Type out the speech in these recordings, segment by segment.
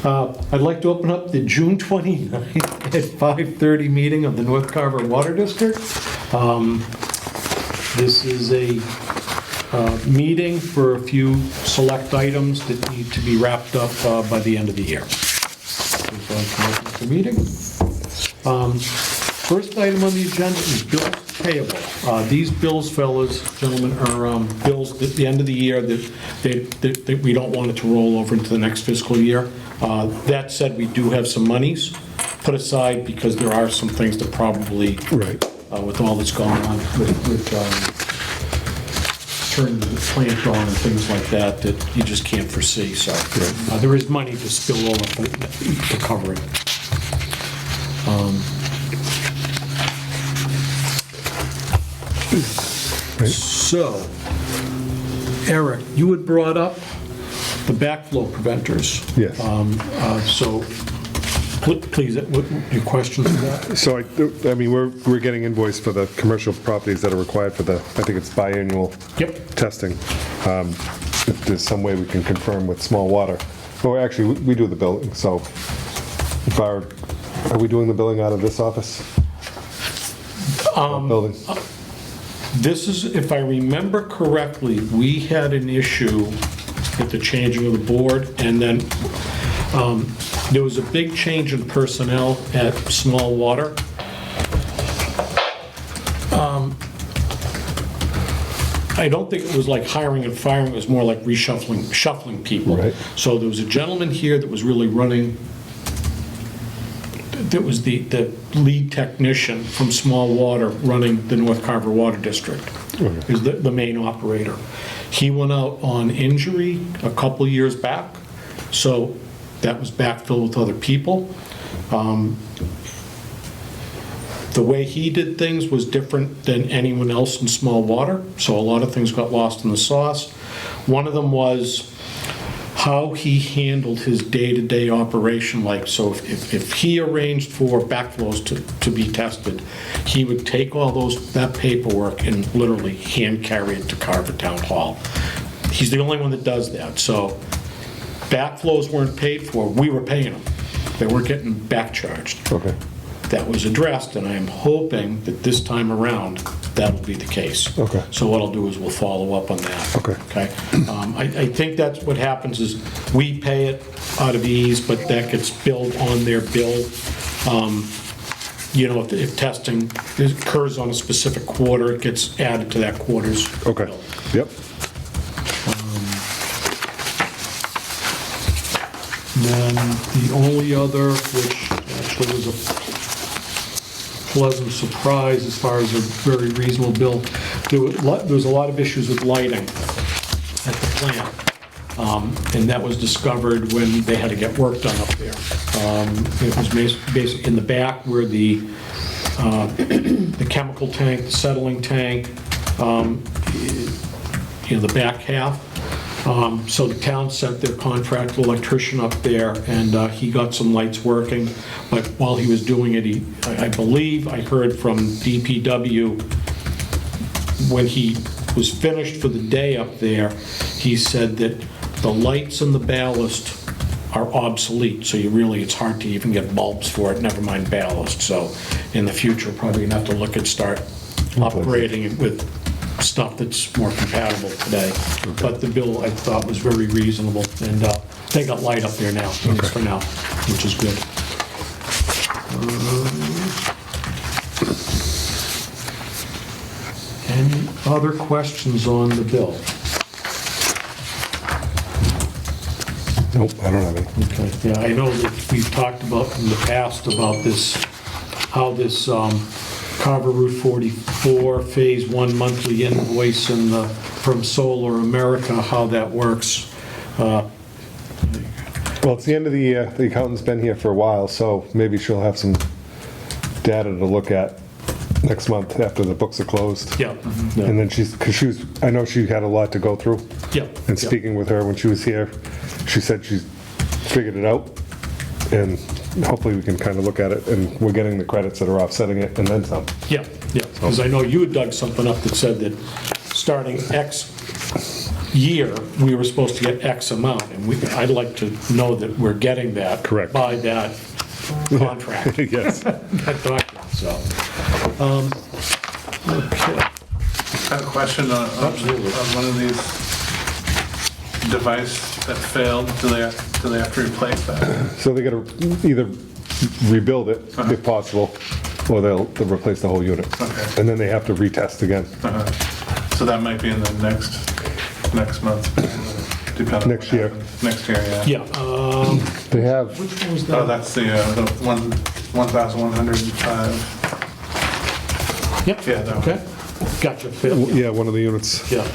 I'd like to open up the June 29th at 5:30 meeting of the North Carver Water District. This is a meeting for a few select items that need to be wrapped up by the end of the year. So I can open up the meeting. First item on the agenda is bills payable. These bills, fellas, gentlemen, are bills at the end of the year that we don't want it to roll over into the next fiscal year. That said, we do have some monies put aside because there are some things that probably, with all that's going on with turning the plant on and things like that, that you just can't foresee. So there is money to spill over to cover it. So, Eric, you had brought up the backflow preventers. Yes. So, please, what your questions on that? So, I mean, we're getting invoiced for the commercial properties that are required for the, I think it's biannual testing. If there's some way we can confirm with small water. Well, actually, we do the billing, so if are we doing the billing out of this office? Building? This is, if I remember correctly, we had an issue with the changing of the board, and then there was a big change in personnel at Small Water. I don't think it was like hiring and firing, it was more like shuffling people. Right. So there was a gentleman here that was really running, that was the lead technician from Small Water running the North Carver Water District, is the main operator. He went out on injury a couple years back, so that was backfilled with other people. The way he did things was different than anyone else in Small Water, so a lot of things got lost in the sauce. One of them was how he handled his day-to-day operation. Like, so if he arranged for backflows to be tested, he would take all that paperwork and literally hand carry it to Carver Town Hall. He's the only one that does that. So backflows weren't paid for, we were paying them. They weren't getting back charged. Okay. That was addressed, and I am hoping that this time around, that'll be the case. Okay. So what I'll do is we'll follow up on that. Okay. I think that's what happens is we pay it out of ease, but that gets billed on their bill. If testing occurs on a specific quarter, it gets added to that quarter's Okay. bill. Yep. Then the only other, which actually was a pleasant surprise as far as a very reasonable bill, there was a lot of issues with lighting at the plant. And that was discovered when they had to get work done up there. It was basically in the back where the chemical tank, the settling tank, the back half. So the town sent their contracted electrician up there, and he got some lights working. But while he was doing it, I believe I heard from DPW, when he was finished for the day up there, he said that the lights and the ballast are obsolete. So it's hard to even get bulbs for it, never mind ballast. So in the future, probably gonna have to look at start upgrading it with stuff that's more compatible today. But the bill, I thought, was very reasonable, and they got light up there now, at least for now, which is good. Any other questions on the bill? Nope, I don't have any. Okay, yeah, I know that we've talked about in the past about this, how this Carver Route 44 Phase 1 monthly invoice and from Solar America, how that works. Well, it's the end of the year. The accountant's been here for a while, so maybe she'll have some data to look at next month after the books are closed. Yeah. And then I know she had a lot to go through. Yeah. And speaking with her when she was here, she said she's figured it out, and hopefully we can kind of look at it, and we're getting the credits that are offsetting it and then some. Yeah, because I know you had dug something up that said that starting X year, we were supposed to get X amount, and I'd like to know that we're getting that. Correct. By that contract. Yes. That document, so. Okay. I have a question on Absolutely. one of these device that failed. Do they have to replace that? So they gotta either rebuild it, if possible, or they'll replace the whole unit. Okay. And then they have to retest again. So that might be in the next month, depending on Next what year. happens. Next year, yeah. Yeah, They have, which one was Oh, that? that's the 1,105. Yep. Yeah, that one. Okay, gotcha, Phil. yeah, one of the units. Yeah.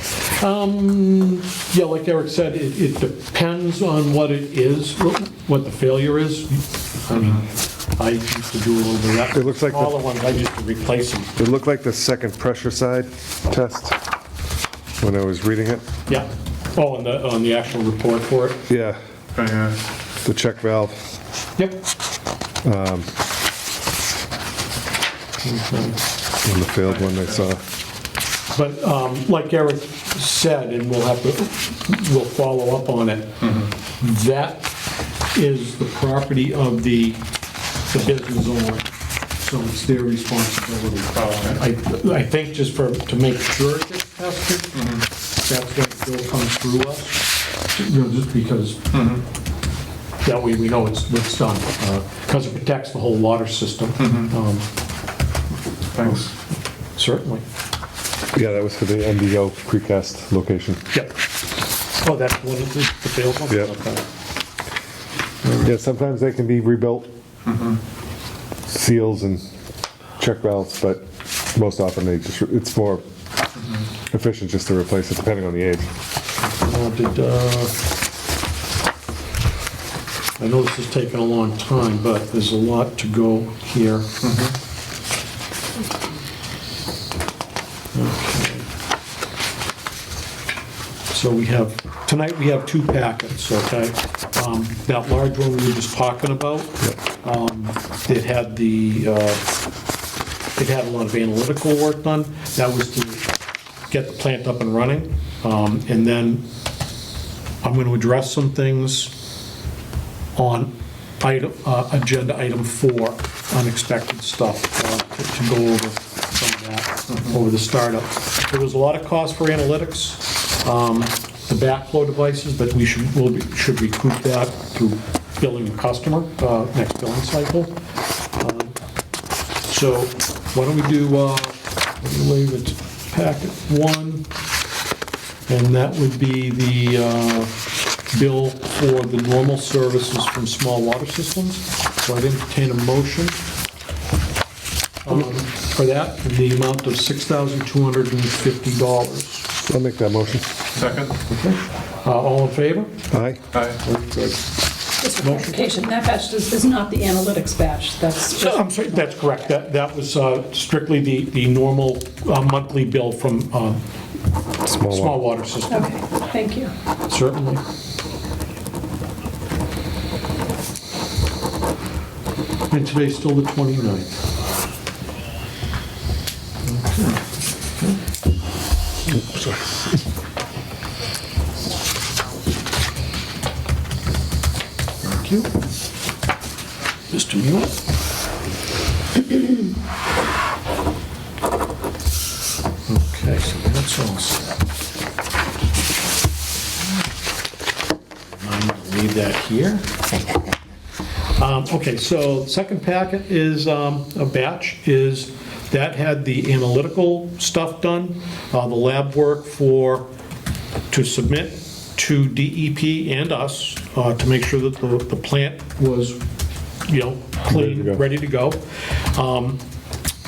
Yeah, like Eric said, it depends on what it is, what the failure is. I mean, I used to do a little bit of that. It looks like the- Smaller ones, I used to replace them. It looked like the second pressure side test when I was reading it. Yeah. Oh, on the actual report for it? Yeah, Oh, yeah. the check valve. Yep. On the failed one I saw. But like Eric said, and we'll follow up on it, that is the property of the business owner, so it's their responsibility. I think just to make sure it gets tested, that's what will come through us, just because that way we know it's done, because it protects the whole water system. Thanks. Certainly. Yeah, that was for the MDO precast location. Yep. Oh, that's one of the failed ones? Yeah. Okay. Yeah, sometimes they can be rebuilt, seals and check valves, but most often it's more efficient just to replace it, depending on the age. I know this has taken a long time, but there's a lot to go here. Okay. So tonight we have two packets, okay? That large one we were just talking about, it had a lot of analytical work done. That was to get the plant up and running. And then I'm going to address some things on agenda item 4, unexpected stuff, to go over some of that, over the startup. There was a lot of cost for analytics, the backflow devices, but we should recoup that through billing the customer, next billing cycle. So why don't we do, leave it packet 1, and that would be the bill for the normal services from small water systems. So I'd entertain a motion for that, in the amount of $6,250. I'll make that motion. Second? Okay. All in favor? Aye. Aye. Very good. Just for clarification, that batch is not the analytics batch, that's just... I'm sorry, that's correct. That was strictly the normal monthly bill from small water system. Okay, thank you. Certainly. And today's still the 29th. Thank you. Mr. Mueller? Okay, so that's all set. I'm going to leave that here. Okay, so second packet is a batch, that had the analytical stuff done, the lab work to submit to DEP and us to make sure that the plant was, clean, ready to go.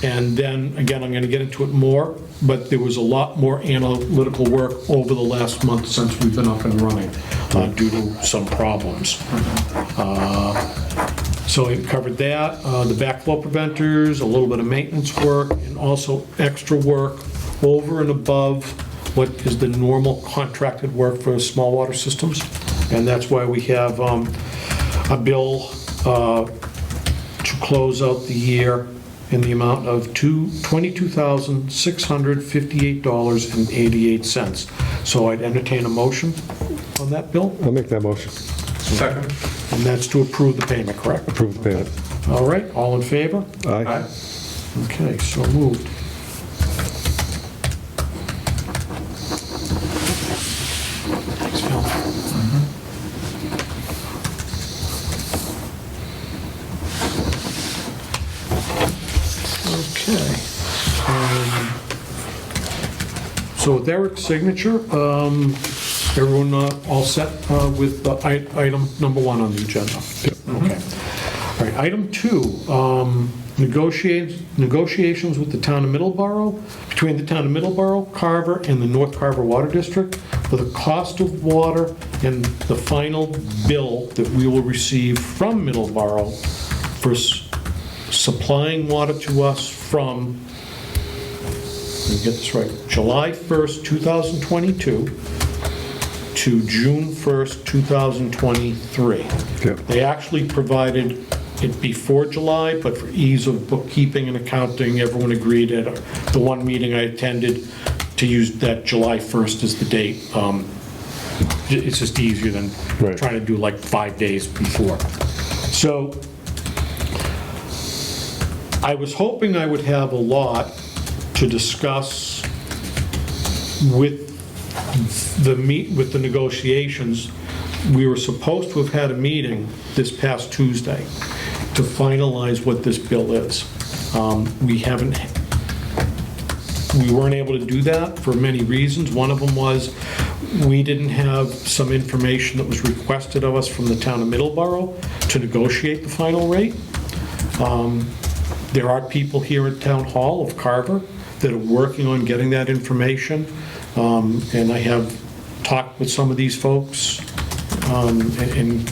And then, again, I'm going to get into it more, but there was a lot more analytical work over the last month since we've been up and running due to some problems. So it covered that, the backflow preventers, a little bit of maintenance work, and also extra work over and above what is the normal contracted work for small water systems. And that's why we have a bill to close out the year in the amount of $22,658.88. So I'd entertain a motion on that bill, I'll make that motion. Second? and that's to approve the payment, correct? Approve the payment. All right, all in favor? Aye. Aye. Okay, so moved. Thanks, Phil. Okay. So with Eric's signature, everyone all set with item number 1 on the agenda? Okay. All right, item 2, negotiations with the town of Middleborough, between the town of Middleborough, Carver, and the North Carver Water District for the cost of water and the final bill that we will receive from Middleborough for supplying water to us from, let me get this right, July 1st, 2022 to June 1st, 2023. Yep. They actually provided it before July, but for ease of bookkeeping and accounting, everyone agreed at the one meeting I attended to use that July 1st as the date. It's just easier than Right. trying to do like 5 days before. So I was hoping I would have a lot to discuss with the negotiations. We were supposed to have had a meeting this past Tuesday to finalize what this bill is. We weren't able to do that for many reasons. One of them was we didn't have some information that was requested of us from the town of Middleborough to negotiate the final rate. There are people here at Town Hall of Carver that are working on getting that information, and I have talked with some of these folks and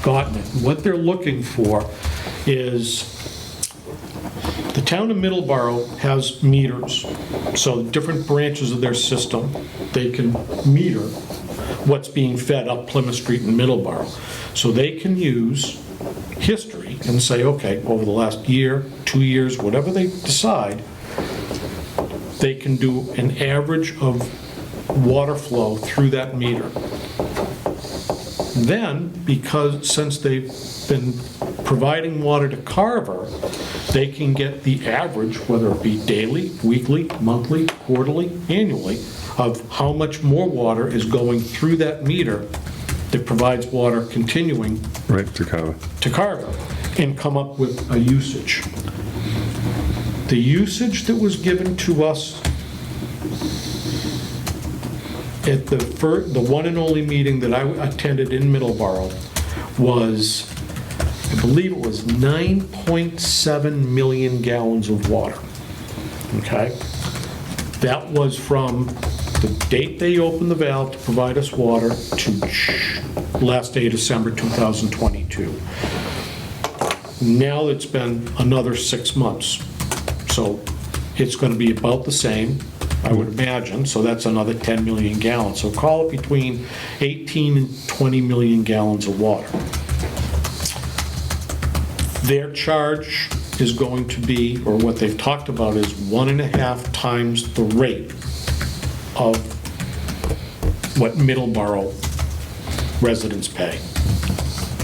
gotten it. What they're looking for is, the town of Middleborough has meters, so different branches of their system, they can meter what's being fed up Plymouth Street in Middleborough. So they can use history and say, okay, over the last year, 2 years, whatever they decide, they can do an average of water flow through that meter. Then, since they've been providing water to Carver, they can get the average, whether it be daily, weekly, monthly, quarterly, annually, of how much more water is going through that meter that provides water continuing Right, to Carver. to Carver, and come up with a usage. The usage that was given to us at the one and only meeting that I attended in Middleborough was, I believe it was 9.7 million gallons of water. Okay? That was from the date they opened the valve to provide us water to last day, December 2022. Now it's been another 6 months. So it's going to be about the same, I would imagine, so that's another 10 million gallons. So call it between 18 and 20 million gallons of water. Their charge is going to be, or what they've talked about, is 1.5 times the rate of what Middleborough residents pay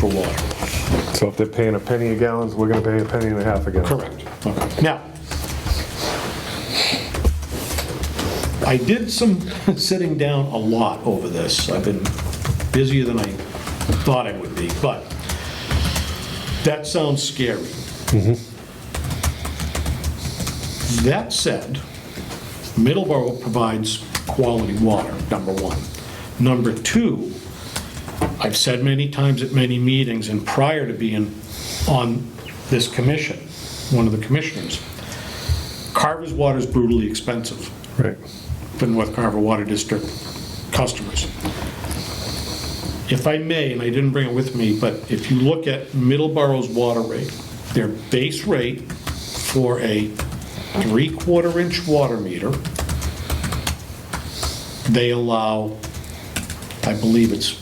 for water. So if they're paying a penny a gallon, we're gonna pay a penny and a half a gallon. Correct. Okay. Now, I did some sitting down a lot over this. I've been busier than I thought I would be, but that sounds scary. That said, Middleborough provides quality water, number one. Number two, I've said many times at many meetings and prior to being on this commission, one of the commissioners, Carver's water is brutally expensive Right. for North Carver Water District customers. If I may, and I didn't bring it with me, but if you look at Middleborough's water rate, their base rate for a 3/4 inch water meter, they allow, I believe it's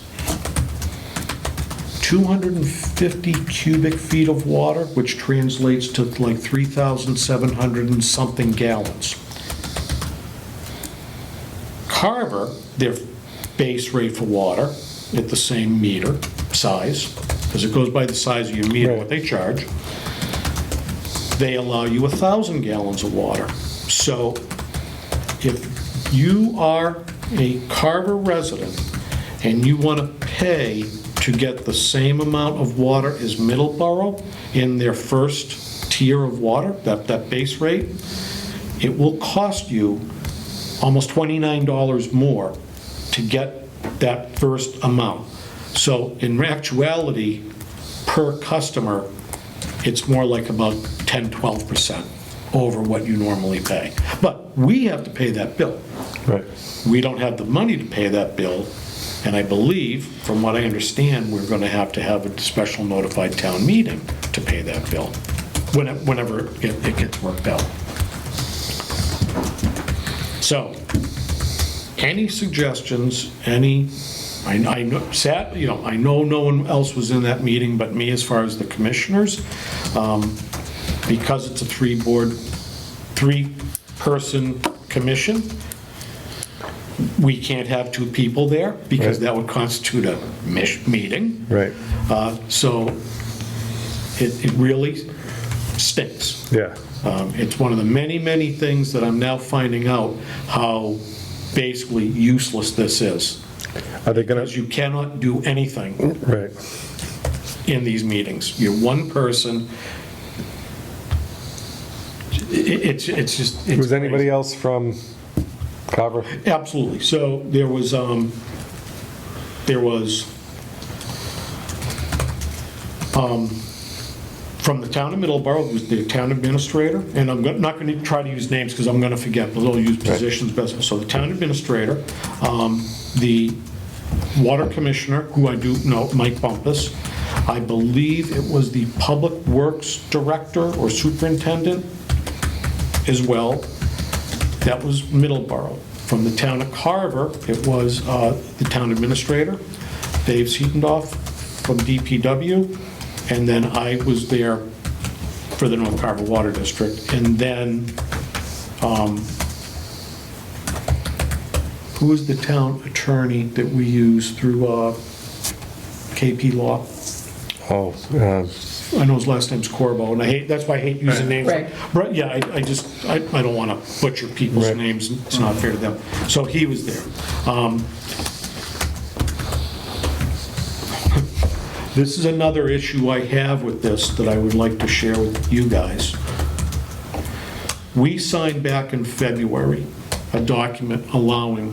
250 cubic feet of water, which translates to like 3,700 and something gallons. Carver, their base rate for water at the same meter size, because it goes by the size of your meter, what they charge, they allow you 1,000 gallons of water. So if you are a Carver resident and you want to pay to get the same amount of water as Middleborough in their first tier of water, that base rate, it will cost you almost $29 more to get that first amount. So in actuality, per customer, it's more like about 10-12% over what you normally pay. But we have to pay that bill. Right. We don't have the money to pay that bill, and I believe, from what I understand, we're going to have a special notified town meeting to pay that bill, whenever it gets worked out. So, any suggestions, I know no one else was in that meeting but me as far as the commissioners. Because it's a three-person commission, we can't have two people there because Right. that would constitute a meeting. Right. So it really stinks. Yeah. It's one of the many, many things that I'm now finding out how basically useless this is. Are they gonna? Because you cannot do anything Right. in these meetings. You're one person. It's just. it's Was anybody crazy. else from Carver? Absolutely. So there was from the town of Middleborough, it was the town administrator, and I'm not going to try to use names because I'm going to forget, but I'll use positions best. So the town administrator, the water commissioner, who I do know, Mike Bumpus, I believe it was the public works director or superintendent as well. That was Middleborough. From the town of Carver, it was the town administrator, Dave Seatondoff from DPW, and then I was there for the North Carver Water District. And then, who was the town attorney that we use through KP Law? Oh, I know his last name's Corbo, and that's why I hate using names. Right. But yeah, I don't want to butcher people's Right. names, it's not fair to them. So he was there. This is another issue I have with this that I would like to share with you guys. We signed back in February a document allowing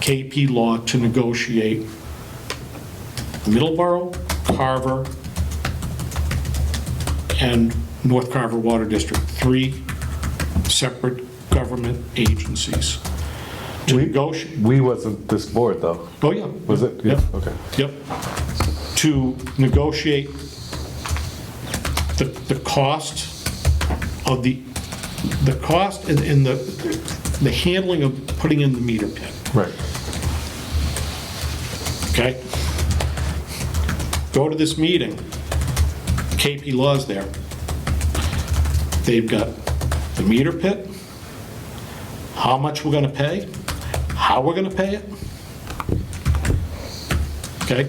KP Law to negotiate Middleborough, Carver, and North Carver Water District, 3 separate government agencies. To negotiate, we wasn't this board though. oh yeah. Was it? Yep. Okay. Yep. To negotiate the cost of the cost and the handling of putting in the meter pit, Right. okay? Go to this meeting, KP Law's there. They've got the meter pit, how much we're gonna pay, how we're gonna pay it. Okay?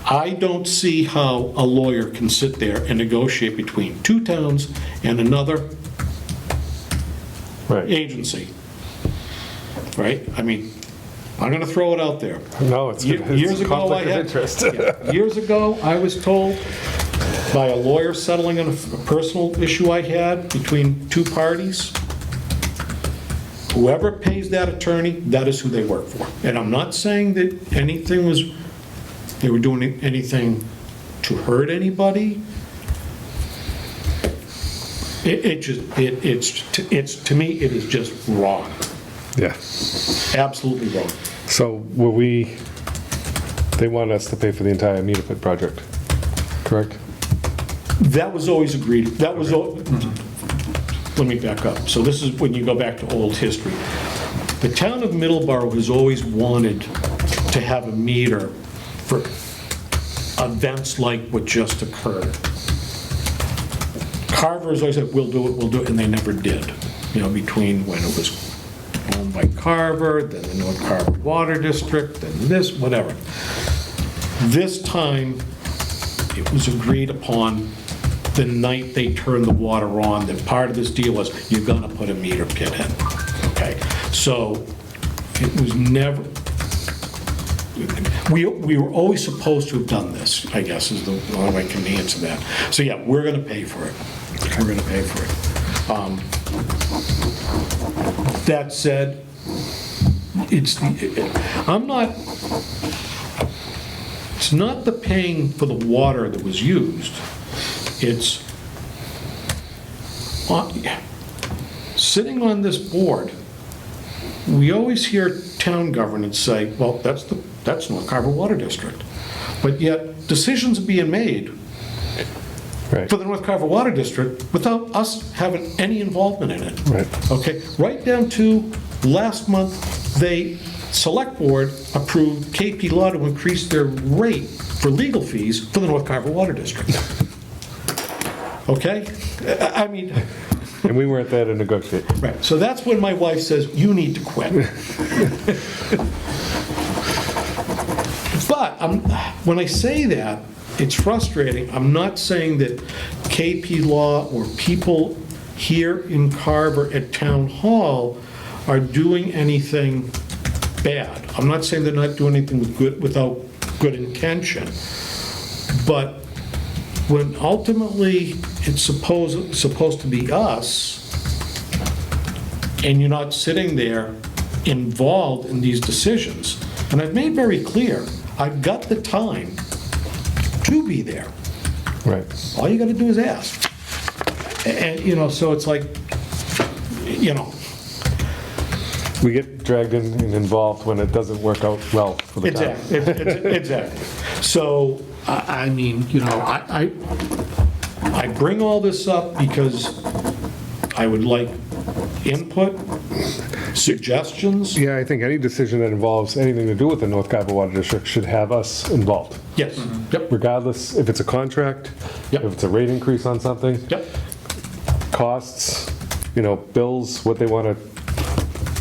I don't see how a lawyer can sit there and negotiate between 2 towns and another Right. agency. Right? I mean, I'm gonna throw it out there. No, it's Years ago, I conflict of had, interest. yeah, years ago, I was told by a lawyer settling on a personal issue I had between 2 parties, whoever pays that attorney, that is who they work for. And I'm not saying that they were doing anything to hurt anybody. To me, it is just wrong. Yeah. Absolutely wrong. So they want us to pay for the entire meter pit project, correct? That was always agreed, that was, let me back up. So this is when you go back to old history. The town of Middleborough has always wanted to have a meter for events like what just occurred. Carver has always said, we'll do it, and they never did, between when it was owned by Carver, then the North Carver Water District, then this, whatever. This time, it was agreed upon the night they turned the water on, that part of this deal was, you're gonna put a meter pit in, okay? So, it was never, we were always supposed to have done this, I guess, is the only way I can answer that. So, yeah, we're gonna pay for it. We're gonna pay for it. That said, it's not the paying for the water that was used. It's sitting on this board, we always hear town governance say, well, that's North Carver Water District. But yet, decisions are being made Right. for the North Carver Water District without us having any involvement in it. Right. Okay, right down to last month, Select Board approved KP Law to increase their rate for legal fees for the North Carver Water District. Okay? I mean, And we weren't there to negotiate. right, so that's when my wife says, you need to quit. But when I say that, it's frustrating. I'm not saying that KP Law or people here in Carver at Town Hall are doing anything bad. I'm not saying they're not doing anything without good intention. But when ultimately it's supposed to be us, and you're not sitting there involved in these decisions, and I've made very clear, I've got the time to be there. Right. All you gotta do is ask. And, so it's like, We get dragged in and involved when it doesn't work out well for the town. Exactly. So, I mean, I bring all this up because I would like input, suggestions. Yeah, I think any decision that involves anything to do with the North Carver Water District should have us involved. Yes, yep, Regardless if it's a contract, Yep. if it's a rate increase on something, yep, costs, bills, what they want to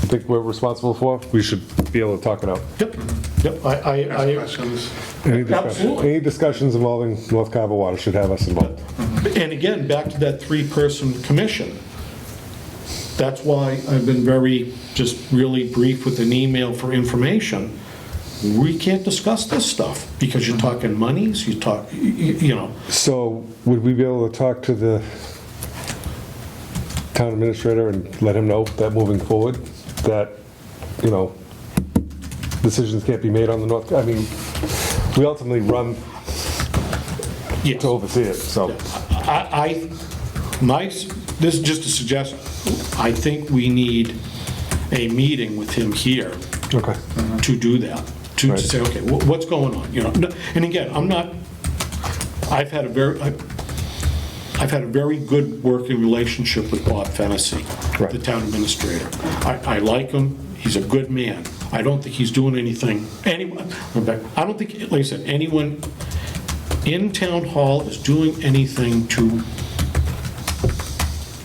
think we're responsible for, we should be able to talk it out. yep, yep. Questions? Absolutely. Any discussions involving North Carver Water should have us involved. And again, back to that three-person commission. That's why I've been just really brief with an email for information. We can't discuss this stuff because you're talking monies, So would we be able to talk to the town administrator and let him know that moving forward, that, decisions can't be made on the North, we ultimately run Yes. to oversee it, so. This is just a suggestion. I think we need a meeting with him here Okay. to do that, to Right. say, okay, what's going on, And again, I've had a very good working relationship with Bob Fennessy, Right. the town administrator. I like him, he's a good man. I don't think he's doing anything, I don't think, like I said, anyone in town hall is doing anything to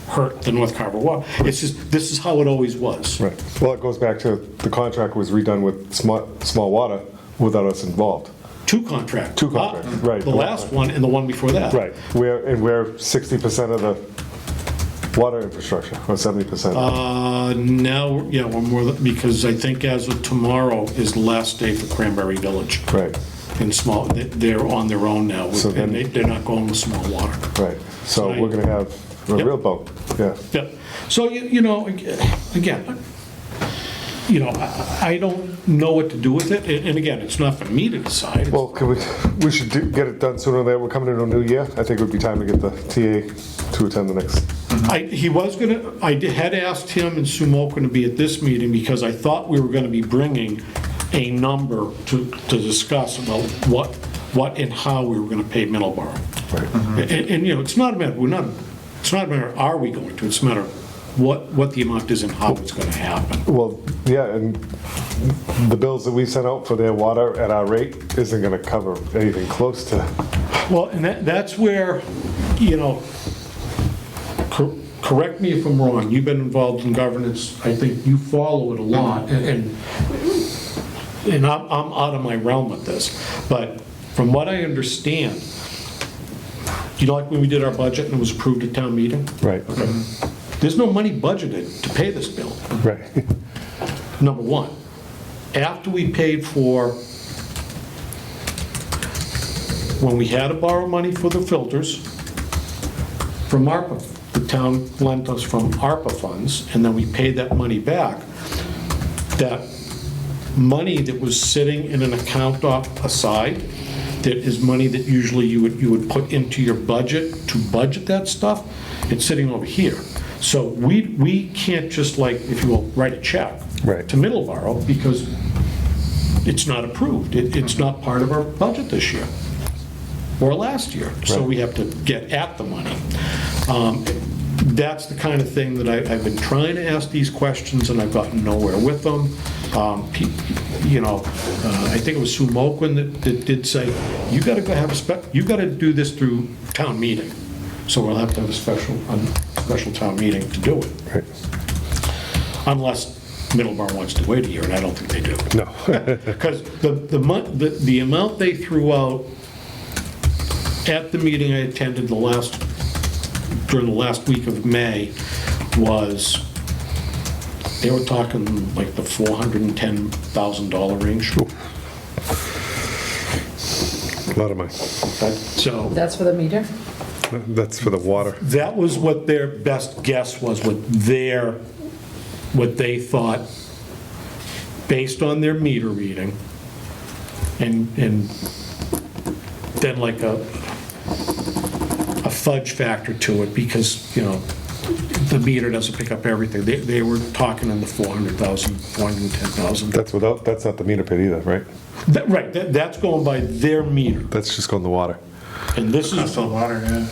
hurt the North Carver Water. It's just, this is how it always was. Right. Well, it goes back to the contract was redone with small water without us involved. Two contracts. Two contracts, right. The last one and the one before that. Right. We're 60% of the water infrastructure, or 70%. Now, yeah, we're more, because I think as of tomorrow is the last day for Cranberry Village. Right, In small, they're on their own now, So and then- they're not going with small water. right. So we're going to have a Yep. real boat, yeah. Yeah, so, again, I don't know what to do with it, and again, it's not for me to decide. Well, we should get it done sooner than later. We're coming into a new year. I think it would be time to get the TA to attend the next. I had asked him and Sue Moken to be at this meeting because I thought we were gonna be bringing a number to discuss about what and how we were gonna pay Middleborough. Right. And, it's not a matter, it's not a matter, are we going to, it's a matter of what the amount is and how it's gonna happen. Well, yeah, and the bills that we sent out for their water at our rate isn't going to cover anything close to. Well, and that's where, correct me if I'm wrong, you've been involved in governance, I think you follow it a lot, and I'm out of my realm with this, but from what I understand, like when we did our budget and it was approved at town meeting? Right, There's no money budgeted to pay this bill, right. number one. After we paid for, when we had to borrow money for the filters from ARPA, the town lent us from ARPA funds, and then we paid that money back. That money that was sitting in an account aside, that is money that usually you would put into your budget to budget that stuff, it's sitting over here. So we can't just, like, if you will, write a check Right. to Middleborough because it's not approved. It's not part of our budget this year or last year. So Right. we have to get at the money. That's the kind of thing that I've been trying to ask these questions, and I've gotten nowhere with them. I think it was Sue Moquin that did say, you gotta go have you gotta do this through town meeting. So we'll have to have a special town meeting to do it. Right. Unless Middleborough wants to wait a year, and I don't think they do. No. Because the amount they threw out at the meeting I attended during the last week of May was, they were talking like the $410,000 range. A lot of money. So That's for the meter? That's for the water. that was what their best guess was, what they thought, based on their meter reading, and then like a fudge factor to it, because, the meter doesn't pick up everything. They were talking in the 400,000, 410,000. That's not the meter pit either, right? Right, that's going by their meter. That's just going to water. And this Cost is, of the water, yeah.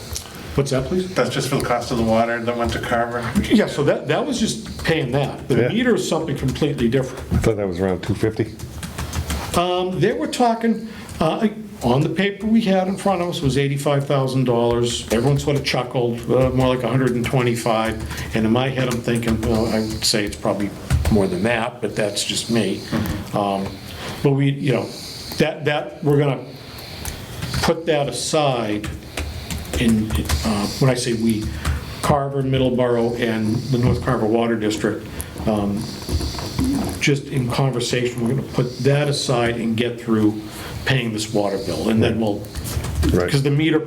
what's that, please? That's just for the cost of the water that went to Carver. Yeah, so that was just paying that. The Yeah. meter is something completely different. I thought that was around 250. They were talking, on the paper we had in front of us was $85,000. Everyone sort of chuckled, more like 125. And in my head, I'm thinking, well, I would say it's probably more than that, but that's just me. But we, that we're gonna put that aside in, when I say we, Carver, Middleborough, and the North Carver Water District, just in conversation, we're gonna put that aside and get through paying this water bill, and then we'll, Right. because the meter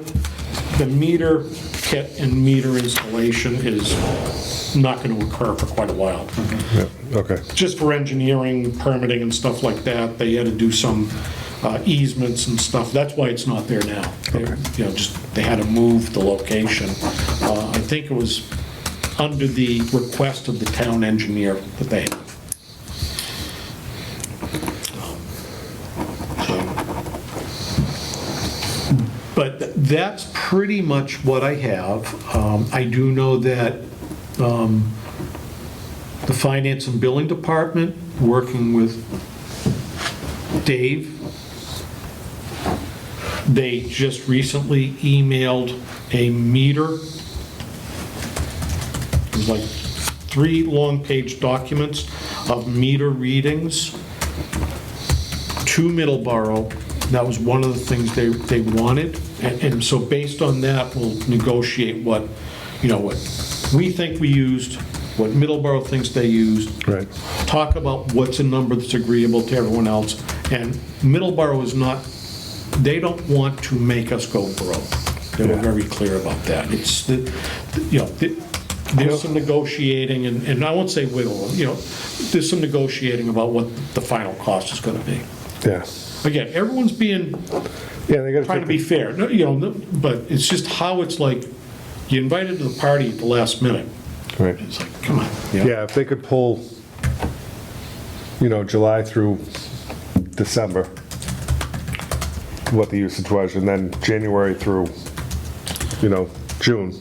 kit and meter installation is not gonna occur for quite a while. Yeah, okay. Just for engineering, permitting and stuff like that, they had to do some easements and stuff. That's why it's not there now. They had to move the location. I think it was under the request of the town engineer that they had. But that's pretty much what I have. I do know that the Finance and Billing Department, working with Dave, they just recently emailed a meter. It was like 3 long-page documents of meter readings to Middleborough. That was one of the things they wanted. And so based on that, we'll negotiate what we think we used, what Middleborough thinks they used. Right. Talk about what's a number that's agreeable to everyone else. And Middleborough is not, they don't want to make us go broke. They were Yeah. very clear about that. It's, there's some negotiating, and I won't say wiggle, there's some negotiating about what the final cost is gonna be. Yeah. Again, everyone's being, Yeah, they got trying to be fair, but it's just how it's like, you invited to the party at the last minute. Right. It's like, come on. Yeah, if they could pull, July through December, what the usage was, and then January through, June,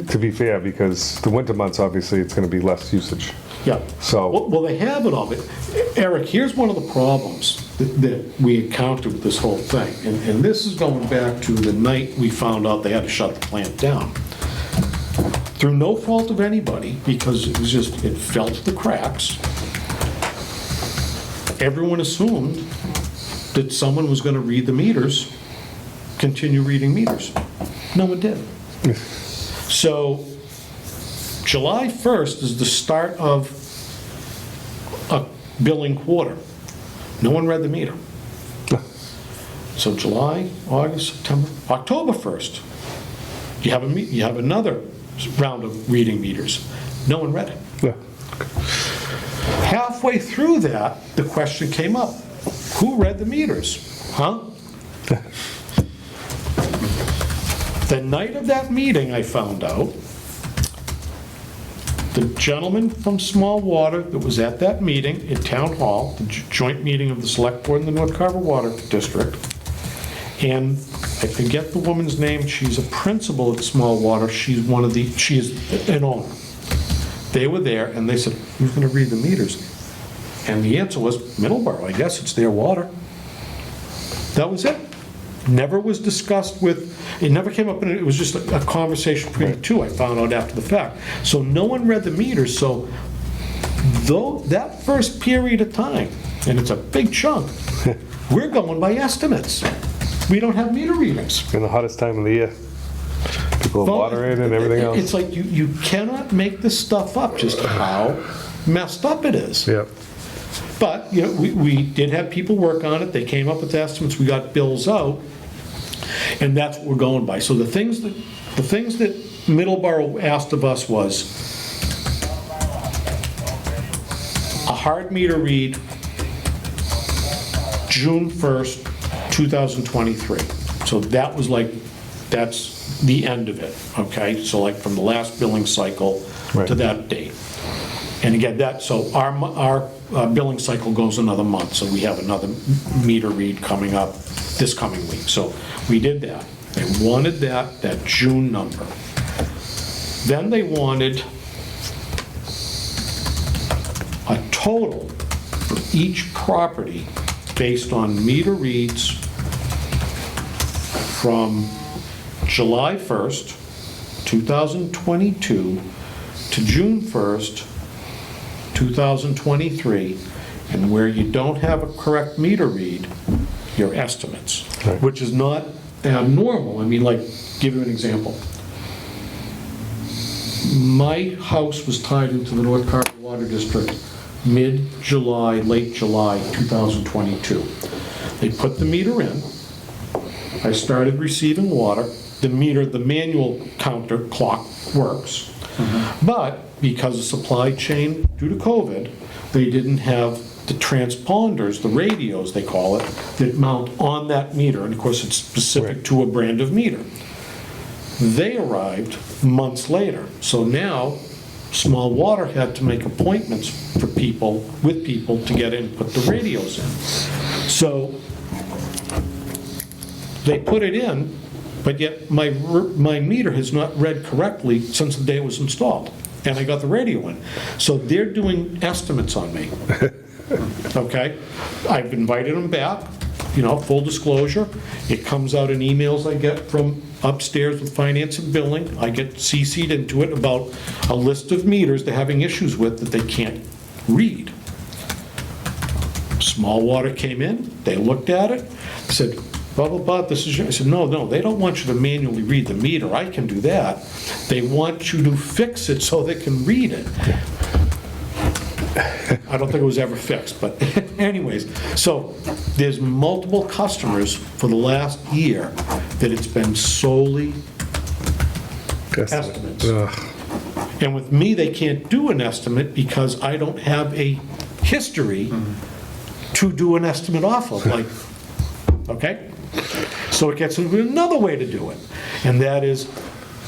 to be fair, because the winter months, obviously, it's going to be less usage. Yeah. So- Well, they have it all. Eric, here's one of the problems that we encountered with this whole thing, and this is going back to the night we found out they had to shut the plant down. through no fault of anybody, because it was just, it fell to the cracks. Everyone assumed that someone was going to read the meters, continue reading meters. No one did. So July 1st is the start of a billing quarter. No one read the meter. So July, August, September, October 1st, you have another round of reading meters. No one read it. Yeah. Halfway through that, the question came up, who read the meters? Huh? The night of that meeting, I found out, the gentleman from Small Water that was at that meeting at Town Hall, the joint meeting of the Select Board and the North Carver Water District, and I forget the woman's name, she's a principal at Small Water, she is an owner. They were there, and they said, who's going to read the meters? And the answer was, Middleborough, I guess it's their water. That was it. Never was discussed with, it never came up, it was just a conversation between the two, I found out after the fact. So no one read the meters, so though that first period of time, and it's a big chunk, we're going by estimates. We don't have meter readings. In the hottest time of the year. People have water in and everything else. It's like you cannot make this stuff up, just how messed up it is. Yep. But, you know, we did have people work on it, they came up with estimates, we got bills out, and that's what we're going by. So the things that Middleborough asked of us was a hard meter read, June 1st, 2023. So that was like, that's the end of it, okay? So like from the last billing cycle Right. to that date. And again, so our billing cycle goes another month, so we have another meter read coming up this coming week. So we did that. They wanted that June number. Then they wanted a total for each property based on meter reads from July 1st, 2022 to June 1st, 2023, and where you don't have a correct meter read, your estimates, Right. which is not abnormal. I mean, like, give you an example. My house was tied into the North Carver Water District mid-July, late July 2022. They put the meter in. I started receiving water. The manual counter clock works. But because of supply chain due to COVID, they didn't have the transponders, the radios they call it, that mount on that meter. And of course, it's specific Right. to a brand of meter. They arrived months later. So now, Small Water had to make appointments for people, with people, to get in and put the radios in. So they put it in, but yet my meter has not read correctly since the day it was installed, and I got the radio in. So they're doing estimates on me. Okay? I've invited them back, you know, full disclosure. It comes out in emails I get from upstairs with finance and billing. I get CC'd into it about a list of meters they're having issues with that they can't read. Small Water came in, they looked at it, said, blah, blah, blah, this is your, I said, no, they don't want you to manually read the meter, I can do that. They want you to fix it so they can read it. I don't think it was ever fixed, but anyways, so there's multiple customers for the last year that it's been solely estimates. Ugh. And with me, they can't do an estimate because I don't have a history to do an estimate off of, like, okay? So it gets into another way to do it, and that is,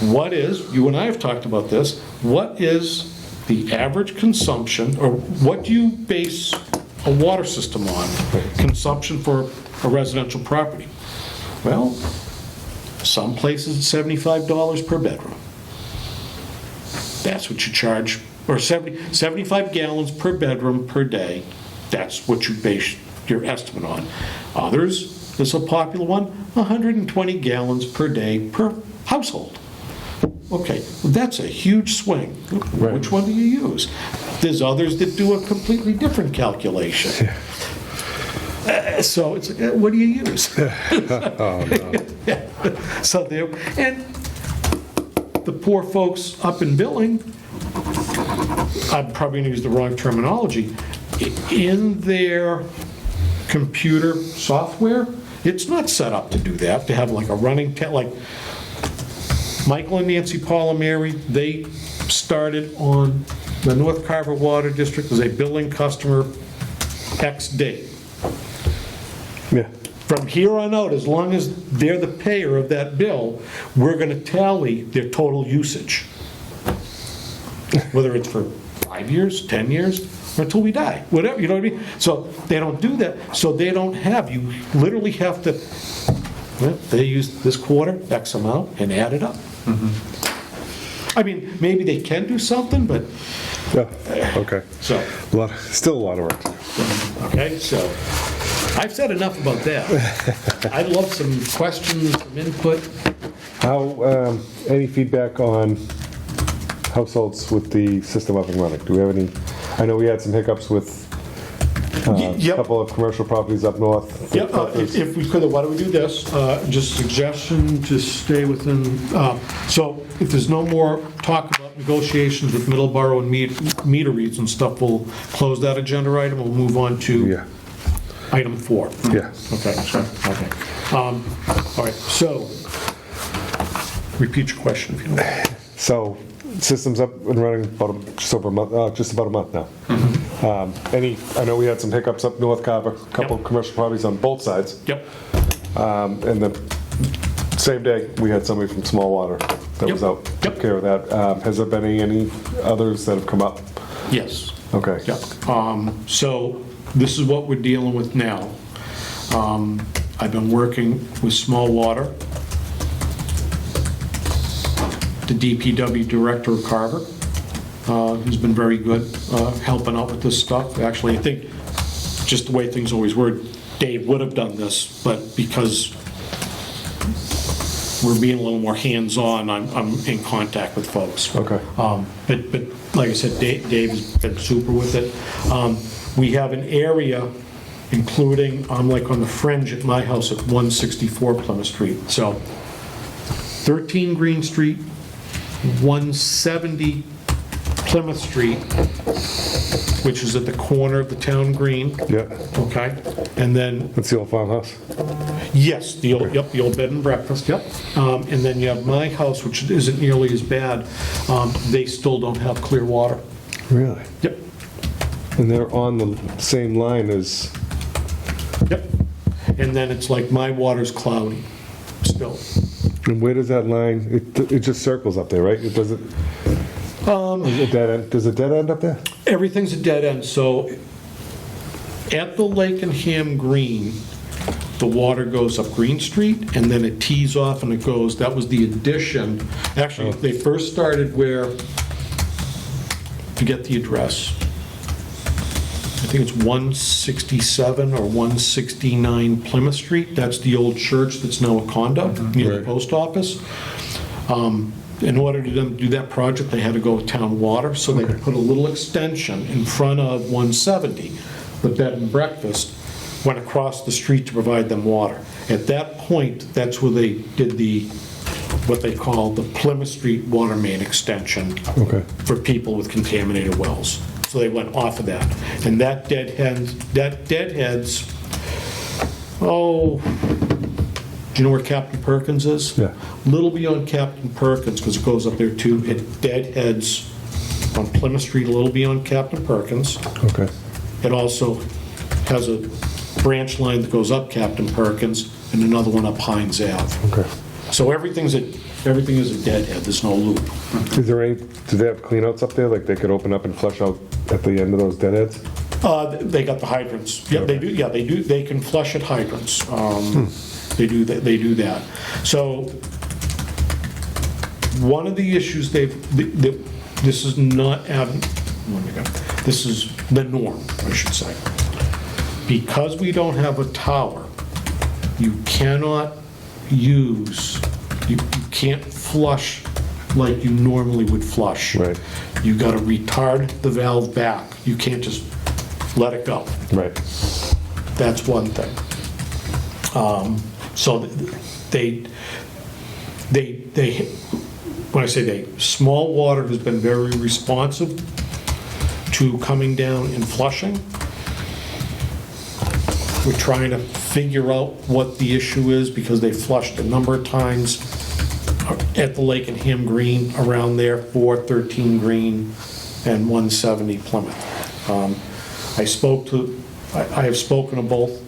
you and I have talked about this, what is the average consumption, or what do you base a water system on, consumption for a residential property? Well, some places it's $75 per bedroom. That's what you charge, or 75 gallons per bedroom per day. That's what you base your estimate on. Others, this is a popular one, 120 gallons per day per household. okay, that's a huge swing. Right. Which one do you use? There's others that do a completely different calculation. So it's, what do you use? Oh, no. So there, and the poor folks up in billing, I'm probably going to use the wrong terminology, in their computer software, it's not set up to do that, to have like a running, like Michael and Nancy Palmieri, they started on the North Carver Water District as a billing customer X date. Yeah, From here on out, as long as they're the payer of that bill, we're going to tally their total usage. Whether it's for 5 years, 10 years, or until we die, whatever, you know what I mean? So they don't do that, so they don't have, you literally have to, well, they use this quarter, X amount, and add it up. I mean, maybe they can do something, but, yeah, okay. so, Still a lot of work. okay, so, I've said enough about that. I'd love some questions, some input. How, any feedback on households with the system up and running? Do we have any, I know we had some hiccups with a Yep. couple of commercial properties up north. Yep, if we could, why don't we do this? Just a suggestion to stay within, so if there's no more talk about negotiations with Middleborough and meter reads and stuff, we'll close that agenda item, we'll move on to Yeah, item 4. yeah. Okay, sure, okay. All right, so, repeat your question if you don't mind. So, system's up and running about just over a month, just about a month now. I know we had some hiccups up North Carver, a couple of commercial properties on both sides. Yep, And the same day, we had somebody from Small Water that was Yep. out, Yep. took care of that. Has there been any others that have come up? yes. Okay. Yeah, so this is what we're dealing with now. I've been working with Small Water, the DPW Director of Carver, who's been very good helping out with this stuff. Actually, I think, just the way things always were, Dave would have done this, but because we're being a little more hands-on, I'm in contact with folks. Okay. But like I said, Dave has been super with it. We have an area, including, I'm like on the fringe at my house at 164 Plymouth Street. So 13 Green Street, 170 Plymouth Street, which is at the corner of the town green, Yeah, okay? And then, that's the old farmhouse. yes, the old, yep, the old bed and breakfast, yep. And then you have my house, which isn't nearly as bad. They still don't have clear water. Really? Yep, And they're on the same line as, yep. And then it's like my water's cloudy still. and where does that line, it just circles up there, right? It doesn't, is it dead end, does it dead end up there? Everything's a dead end, so at the Lake and Ham Green, the water goes up Green Street, and then it tees off and it goes, that was the addition. Actually, they first started where, to get the address, I think it's 167 or 169 Plymouth Street. That's the old church that's now a condo near the Right. post office. In order to do that project, they had to go with town water, so they put a little extension in front of 170. The bed and breakfast went across the street to provide them water. At that point, that's where they did what they call the Plymouth Street water main extension Okay. for people with contaminated wells. So they went off of that. And that deadheads, oh, do you know where Captain Perkins is? Yeah. Little beyond Captain Perkins, because it goes up there too. It deadheads on Plymouth Street, a little beyond Captain Perkins. Okay. It also has a branch line that goes up Captain Perkins and another one up Hines Ave. Okay. So everything is a deadhead, there's no loop. Is there any, do they have cleanouts up there, like they could open up and flush out at the end of those deadheads? They got the hydrants. Yeah, they do, they can flush at hydrants. They do that. So, one of the issues this is not, this is the norm, I should say. Because we don't have a tower, you cannot you can't flush like you normally would flush. Right. You gotta retard the valve back. You can't just let it go. Right. That's one thing. So when I say they, small water has been very responsive to coming down and flushing. We're trying to figure out what the issue is because they flushed a number of times at the Lake and Ham Green around there, 413 Green and 170 Plymouth. I have spoken to both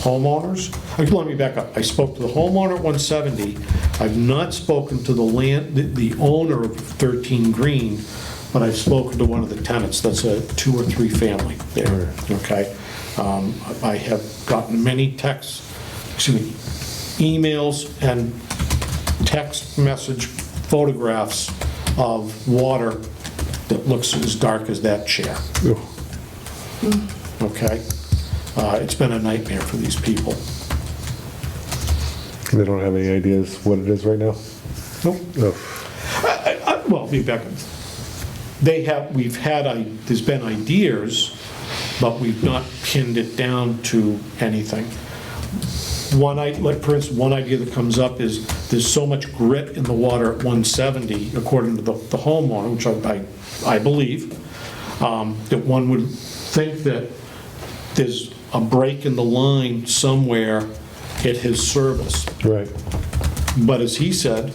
homeowners. Let me back up. I spoke to the homeowner at 170. I've not spoken to the owner of 13 Green, but I've spoken to one of the tenants. That's a 2 or 3 family there, okay? I have gotten many emails and text message photographs of water that looks as dark as that chair. Ooh. Okay? It's been a nightmare for these people. They don't have any ideas what it is right now? Nope. Oh. Well, be back. There's been ideas, but we've not pinned it down to anything. For instance, one idea that comes up is there's so much grit in the water at 170, according to the homeowner, which I believe, that one would think that there's a break in the line somewhere at his service. Right. But as he said,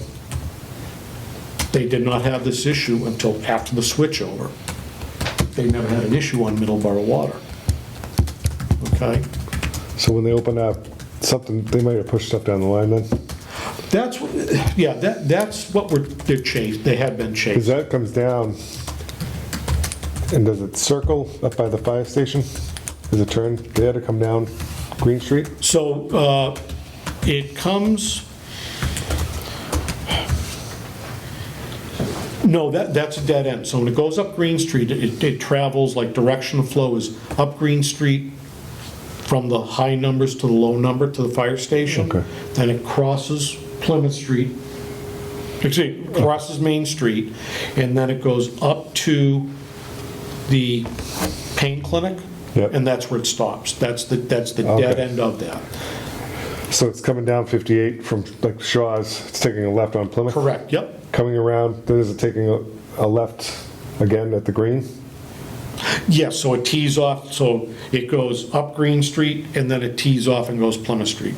they did not have this issue until after the switchover. They never had an issue on Middleborough water. Okay? So when they open up something, they might have pushed stuff down the line then? That's what they have been Because chasing. that comes down, and does it circle up by the fire station? Does it turn? They had to come down Green Street? So it comes, no, that's a dead end. So when it goes up Green Street, it travels, like direction of flow is up Green Street from the high numbers to the low number to the fire station. Okay. Then it crosses Plymouth Street, crosses Main Street, and then it goes up to the pain clinic. Yep. And that's where it stops. That's the Okay. dead end of that. So it's coming down 58 from like Shaw's, it's taking a left on Plymouth? Correct, yep. Coming around, then is it taking a left again at the Green? Yes, so it tees off, so it goes up Green Street, and then it tees off and goes Plymouth Street.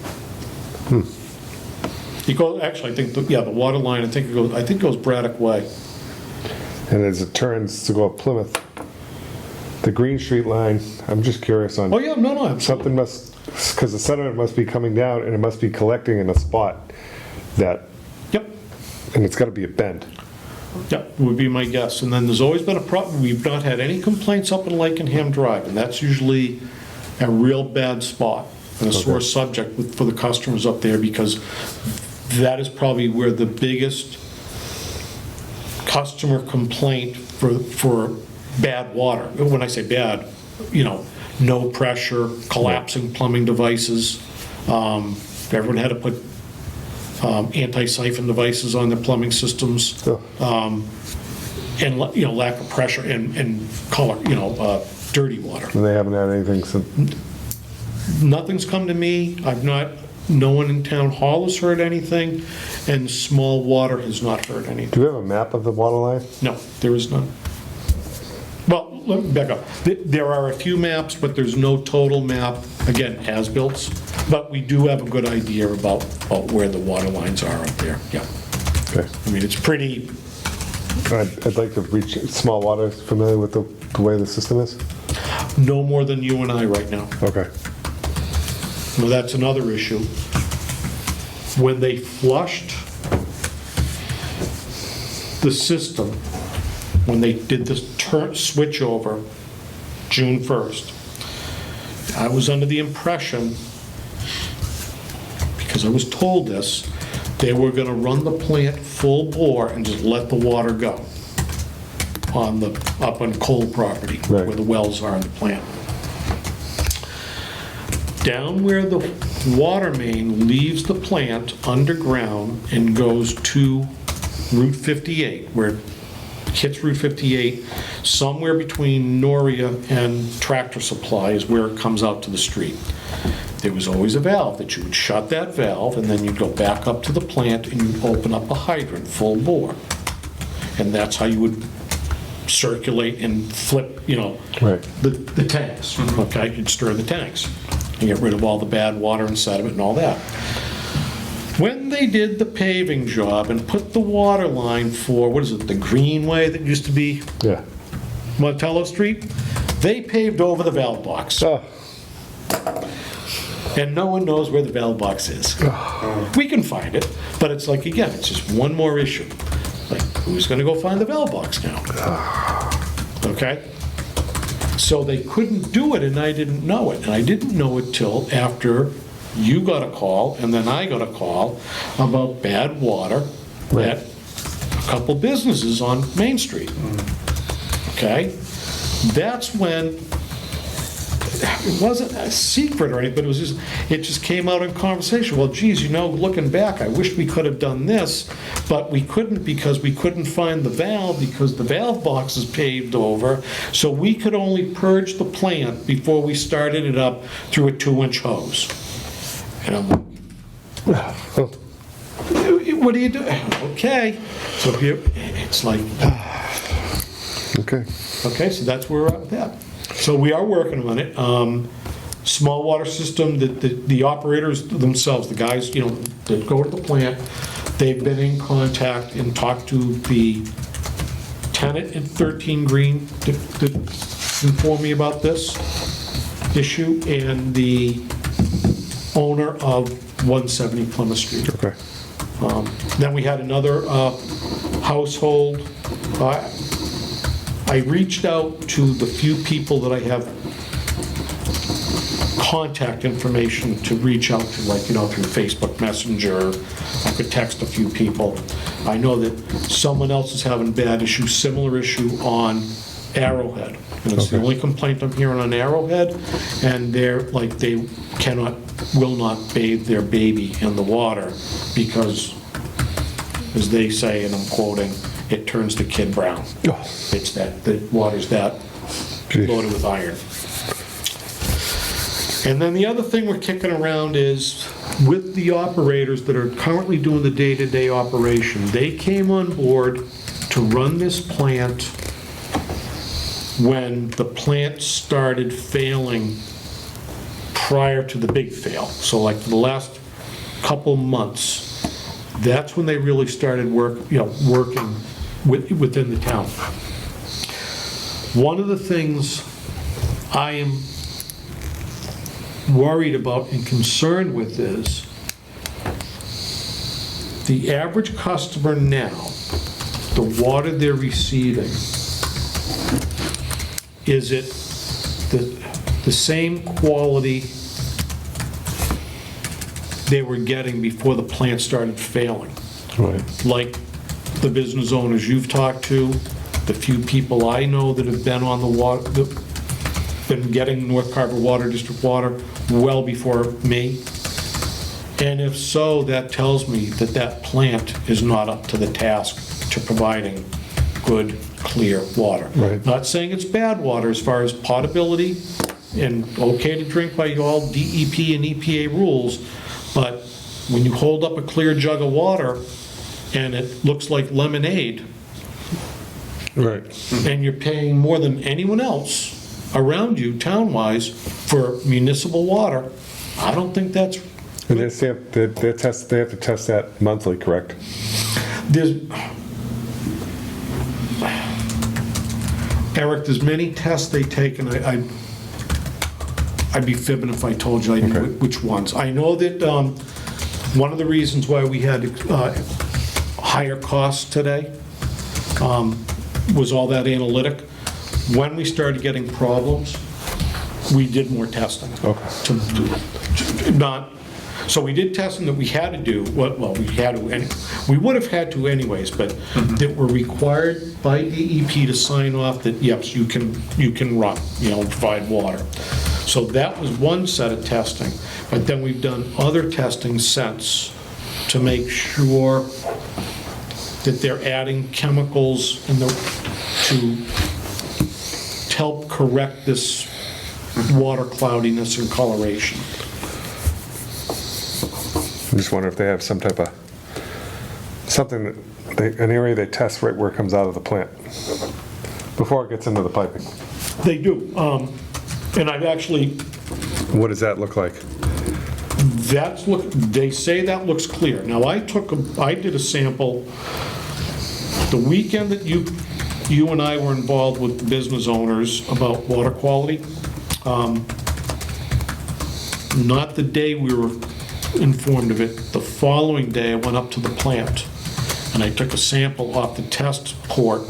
It goes, actually, I think, the water line, I think it goes Braddock Way. And as it turns to go up Plymouth, the Green Street line, I'm just curious on. Oh, yeah, no, absolutely. Something must, because the sediment must be coming down and it must be collecting in a spot that, Yep, and it's got to be a bend. yep, would be my guess. And then there's always been a problem, we've not had any complaints up in Lake and Ham Drive, and that's usually a real bad spot and a sore subject for the customers up there, because that is probably where the biggest customer complaint for bad water, when I say bad, no pressure, collapsing plumbing devices. Everyone had to put anti-siphon devices on their plumbing systems. And lack of pressure and color, dirty water. And they haven't had anything since. Nothing's come to me. No one in town hall has heard anything, and small water has not heard anything. Do we have a map of the water line? No, there is none. Well, let me back up. There are a few maps, but there's no total map, again, as-built, but we do have a good idea about where the water lines are up there, yeah. Okay. I mean, it's pretty, I'd like to reach small water, familiar with the way the system is? no more than you and I right now. Okay. Well, that's another issue. When they flushed the system, when they did this switch over June 1st, I was under the impression, because I was told this, they were gonna run the plant full bore and just let the water go up on Cole property, Right. where the wells are in the plant. Down where the water main leaves the plant underground and goes to Route 58, where it hits Route 58, somewhere between Noria and Tractor Supply is where it comes out to the street. There was always a valve that you would shut that valve, and then you'd go back up to the plant and you'd open up a hydrant full bore. And that's how you would circulate and flip, Right. the tanks, okay? You'd stir the tanks and get rid of all the bad water and sediment and all that. When they did the paving job and put the water line for, what is it, the Greenway that used to be Yeah. Montello Street, they paved over the valve box. Oh, And no one knows where the valve box is. We can find it, but it's like, again, it's just one more issue. Like, who's gonna go find the valve box now? Okay? So they couldn't do it, and I didn't know it. And I didn't know it till after you got a call, and then I got a call about bad water at a couple businesses on Main Street. Okay? That's when, it wasn't a secret or anything, but it just came out in conversation. Well, geez, looking back, I wish we could have done this, but we couldn't because we couldn't find the valve because the valve box is paved over, so we could only purge the plant before we started it up through a 2-inch hose. And I'm like, what do you do? Okay. So it's like, okay. okay, so that's where we're at with that. So we are working on it. Small water system, the operators themselves, the guys, that go to the plant, they've been in contact and talked to the tenant at 13 Green to inform me about this issue, and the owner of 170 Plymouth Street. Okay. Then we had another household. I reached out to the few people that I have contact information to reach out to, like, through Facebook Messenger. I could text a few people. I know that someone else is having bad issue, similar issue on Arrowhead. And it's the Okay. only complaint I'm hearing on Arrowhead, and they're like, they will not bathe their baby in the water because, as they say, and I'm quoting, it turns the kid brown. It's that, the water's that Gee. loaded with iron. And then the other thing we're kicking around is with the operators that are currently doing the day-to-day operation, they came on board to run this plant when the plant started failing prior to the big fail. So like the last couple months, that's when they really started working within the town. One of the things I am worried about and concerned with is the average customer now, the water they're receiving, is it the same quality they were getting before the plant started failing? Right. Like the business owners you've talked to, the few people I know that have been on the water, been getting North Carver Water District water well before me. And if so, that tells me that that plant is not up to the task to providing good, clear water. Right. Not saying it's bad water as far as potability and okay to drink by all DEP and EPA rules, but when you hold up a clear jug of water and it looks like lemonade, Right. and you're paying more than anyone else around you, town-wise, for municipal water, I don't think that's, And they have to test that monthly, correct? Eric, there's many tests they take, and I'd be fibbing if I told you I knew Okay. which ones. I know that one of the reasons why we had higher costs today was all that analytic. When we started getting problems, we did more testing. Okay. So we did testing that we had to do, well, we would have had to anyways, but that were required by DEP to sign off that, yes, you can run, provide water. So that was one set of testing, but then we've done other testing since to make sure that they're adding chemicals to help correct this water cloudiness and coloration. I just wonder if they have some type of, something that, an area they test right where it comes out of the plant, before it gets into the piping. They do, and I've actually, What does that look like? they say that looks clear. Now, I did a sample the weekend that you and I were involved with the business owners about water quality. Not the day we were informed of it. The following day, I went up to the plant, and I took a sample off the test port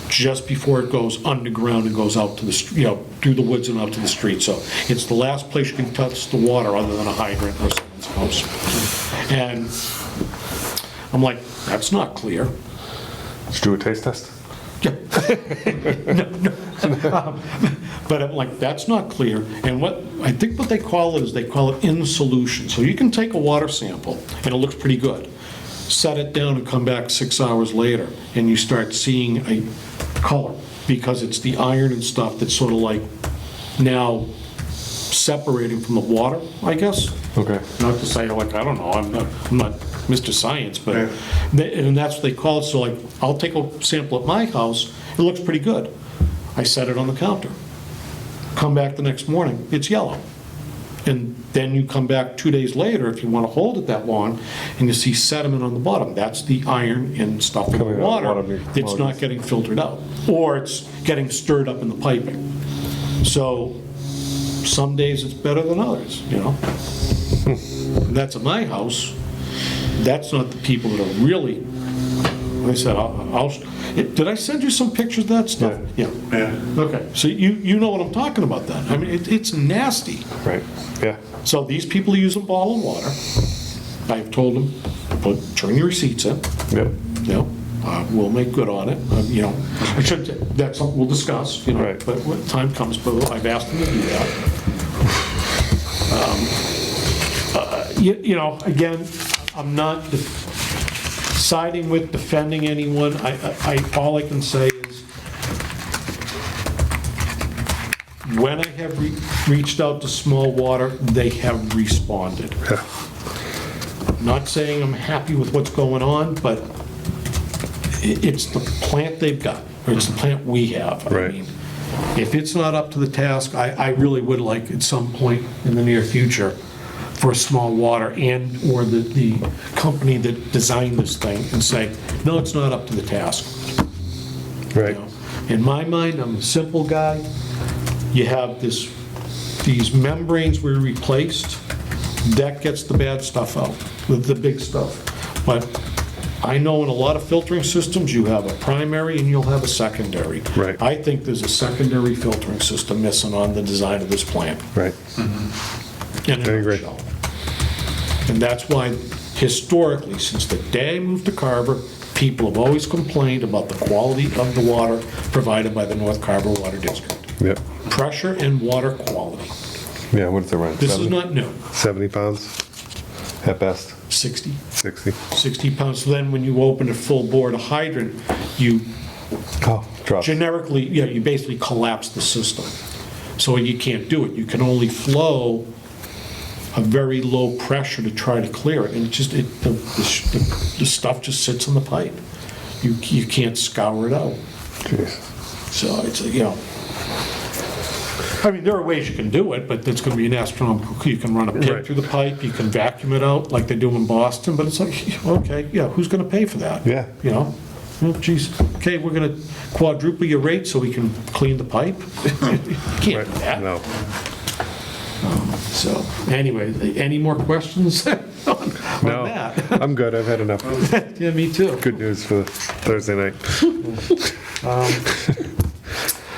just before it goes underground and goes out to the, through the woods and out to the street. So it's the last place you can touch the water other than a hydrant or someone's house. And I'm like, that's not clear. Did you do a taste test? Yeah. No. But I'm like, that's not clear. And I think what they call it is they call it in solution. So you can take a water sample and it looks pretty good. Set it down and come back 6 hours later and you start seeing a color because it's the iron and stuff that's sort of like now separating from the water, I guess. Okay. Not to say like, I don't know, I'm not Mr. Science, but, Yeah. and that's what they call it. So like, I'll take a sample at my house, it looks pretty good. I set it on the counter. Come back the next morning, it's yellow. And then you come back 2 days later, if you want to hold it that long, and you see sediment on the bottom. That's the iron and stuff in the Coming out of water water. that's not getting filtered out. Or it's getting stirred up in the piping. So some days it's better than others, That's at my house. That's not the people that are really, like I said, did I send you some pictures of that stuff? Yeah. Okay, so you know what I'm talking about then. I mean, it's nasty. Right, yeah. So these people are using bottled water. I've told them, turn your receipts in, Yep. we'll make good on it. I should, that's something we'll discuss, Right. but when time comes, but I've asked them to do that. Again, I'm not siding with, defending anyone. All I can say is, when I have reached out to Small Water, they have responded. Yeah. Not saying I'm happy with what's going on, but it's the plant they've got, or it's the plant we have. Right. I mean, if it's not up to the task, I really would like at some point in the near future for Small Water or the company that designed this thing and say, no, it's not up to the task. Right. In my mind, I'm a simple guy. You have these membranes we replaced, that gets the bad stuff out, the big stuff. But I know in a lot of filtering systems, you have a primary and you'll have a secondary. Right. I think there's a secondary filtering system missing on the design of this plant. Right. In a I agree. nutshell. And that's why, historically, since the day I moved to Carver, people have always complained about the quality of the water provided by the North Carver Water District. Yep. Pressure and water quality. Yeah, what is it around? This is not new. 70 pounds at best, 60 60. pounds. So then when you open a full bore to hydrant, you Oh, drops. generically, you basically collapse the system. So you can't do it. You can only flow a very low pressure to try to clear it. And the stuff just sits in the pipe. You can't scour it out. Jeez. So it's, I mean, there are ways you can do it, but it's going to be an astronomical. You can run a pit Right. through the pipe, you can vacuum it out like they do in Boston, but it's like, okay, yeah, who's going to pay for that? Yeah. Well, geez, okay, we're going to quadruple your rate so we can clean the pipe? You can't do Right. that. No. So, anyway, any more questions on No, that? I'm good. I've had enough. Yeah, me too. Good news for Thursday night.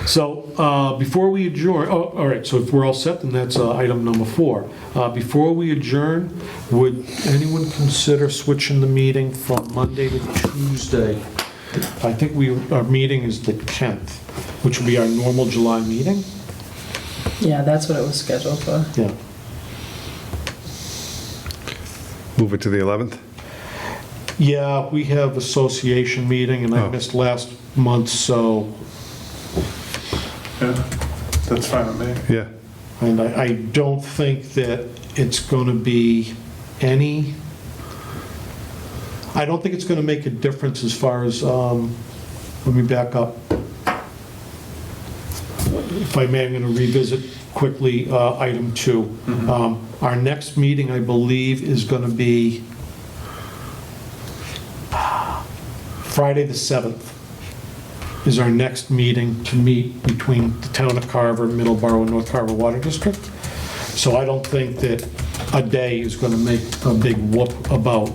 So, before we adjourn, all right, so if we're all set, then that's item number 4. Before we adjourn, would anyone consider switching the meeting from Monday to Tuesday? I think our meeting is the 10th, which will be our normal July meeting. Yeah, that's what it was scheduled for. Yeah. Move it to the 11th? Yeah, we have association meeting, and I Oh. missed last month, so, Yeah, that's fine with me. Yeah. and I don't think that it's gonna be any, I don't think it's gonna make a difference as far as, let me back up. If I may, I'm gonna revisit quickly, item 2. Our next meeting, I believe, is gonna be Friday the 7th is our next meeting to meet between the town of Carver, Middleborough, and North Carver Water District. So I don't think that a day is gonna make a big whoop about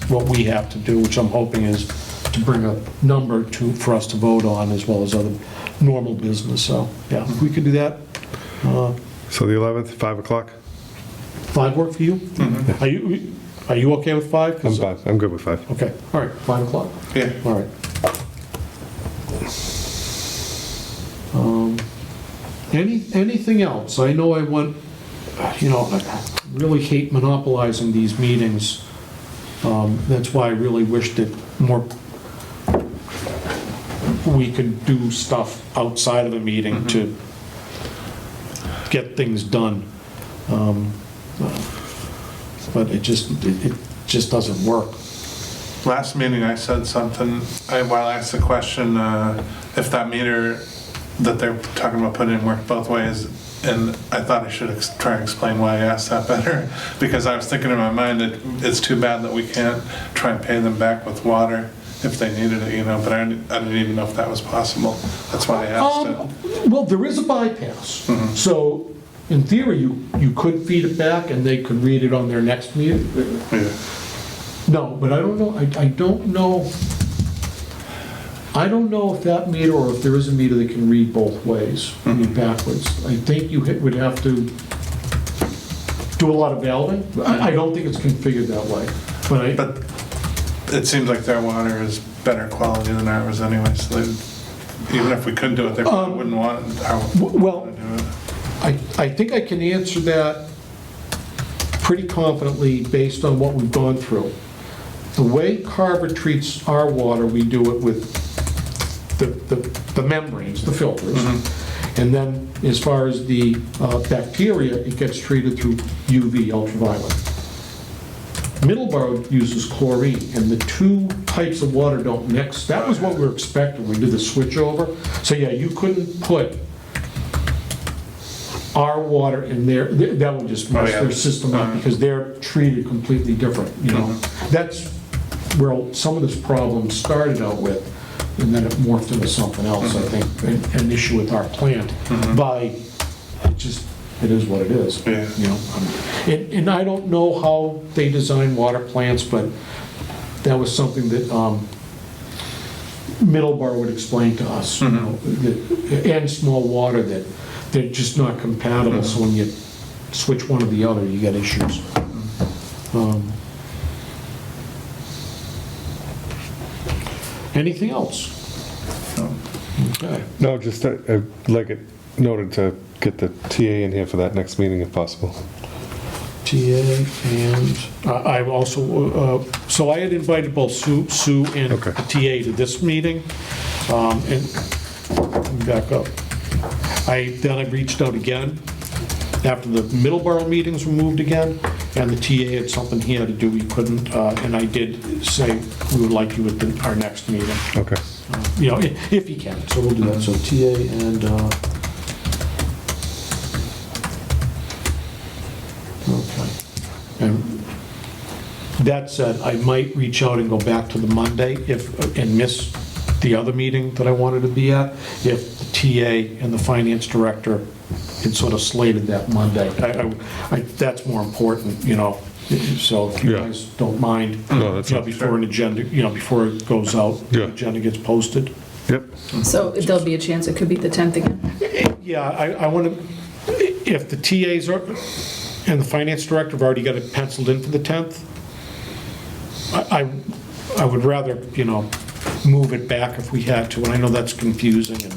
what we have to do, which I'm hoping is to bring a number for us to vote on, as well as other normal business. So, yeah, if we could do that. So the 11th, 5 o'clock? 5 work for you? Are you okay with 5? I'm 'Cause- 5. I'm good with 5. Okay, all right, 5 o'clock. Yeah. All right. Anything else? I know I went, I really hate monopolizing these meetings. That's why I really wish that we could do stuff outside of a meeting to get things done. But it just doesn't work. Last meeting, I said something, while I asked the question, if that meter that they're talking about putting in work both ways, and I thought I should try and explain why I asked that better, because I was thinking in my mind that it's too bad that we can't try and pay them back with water if they needed it, but I didn't even know if that was possible. That's why I asked it. Well, there is a bypass. So in theory, you could feed it back and they could read it on their next meter. Yeah. No, but I don't know, I don't know if that meter, or if there is a meter that can read both ways, read backwards. I think you would have to do a lot of valving. I don't think it's configured that way, But it seems like their water is better quality than ours anyway, so even if we could do it, they probably wouldn't want well, to do it. I think I can answer that pretty confidently based on what we've gone through. The way Carver treats our water, we do it with the membranes, the filters. And then as far as the bacteria, it gets treated through UV, ultraviolet. Middleborough uses chlorine, and the two types of water don't mix. That was what we were expecting when we did the switch over. So yeah, you couldn't put our water in there, that would just mess their system up, because they're treated completely different, That's where some of this problem started out with, and then it morphed into something else, I think, an issue with our plant, it is what it is. And I don't know how they design water plants, but that was something that Middleborough would explain to us, and small water, that they're just not compatible, so when you switch one or the other, you get issues. Anything else? Okay. No, just I'd like it noted to get the TA in here for that next meeting if possible. TA, and I also, so I had invited both Sue and Okay. the TA to this meeting, and let me back up. Then I reached out again after the Middleborough meetings were moved again, and the TA had something he had to do, he couldn't, and I did say we would like you at our next meeting, Okay. if you can, so we'll do that. So TA and, okay. And that said, I might reach out and go back to the Monday and miss the other meeting that I wanted to be at, if the TA and the finance director had sort of slated that Monday. That's more important, so if you Yeah. guys don't mind, No, that's not- before an agenda, before it goes out, the Yeah. agenda gets posted. Yep. So there'll be a chance it could be the 10th again? Yeah, I want to, if the TAs and the finance director have already got it penciled in for the 10th, I would rather, move it back if we had to, and I know that's confusing and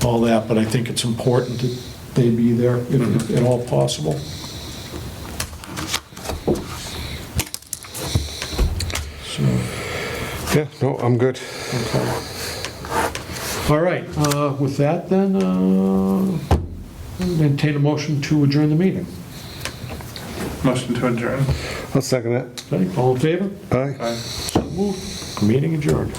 all that, but I think it's important that they be there if at all possible. Yeah, no, I'm good. All right, with that then, entertain a motion to adjourn the meeting. Motion to adjourn. I'll second that. Okay, all in favor? Aye. Aye. So moved. Meeting adjourned.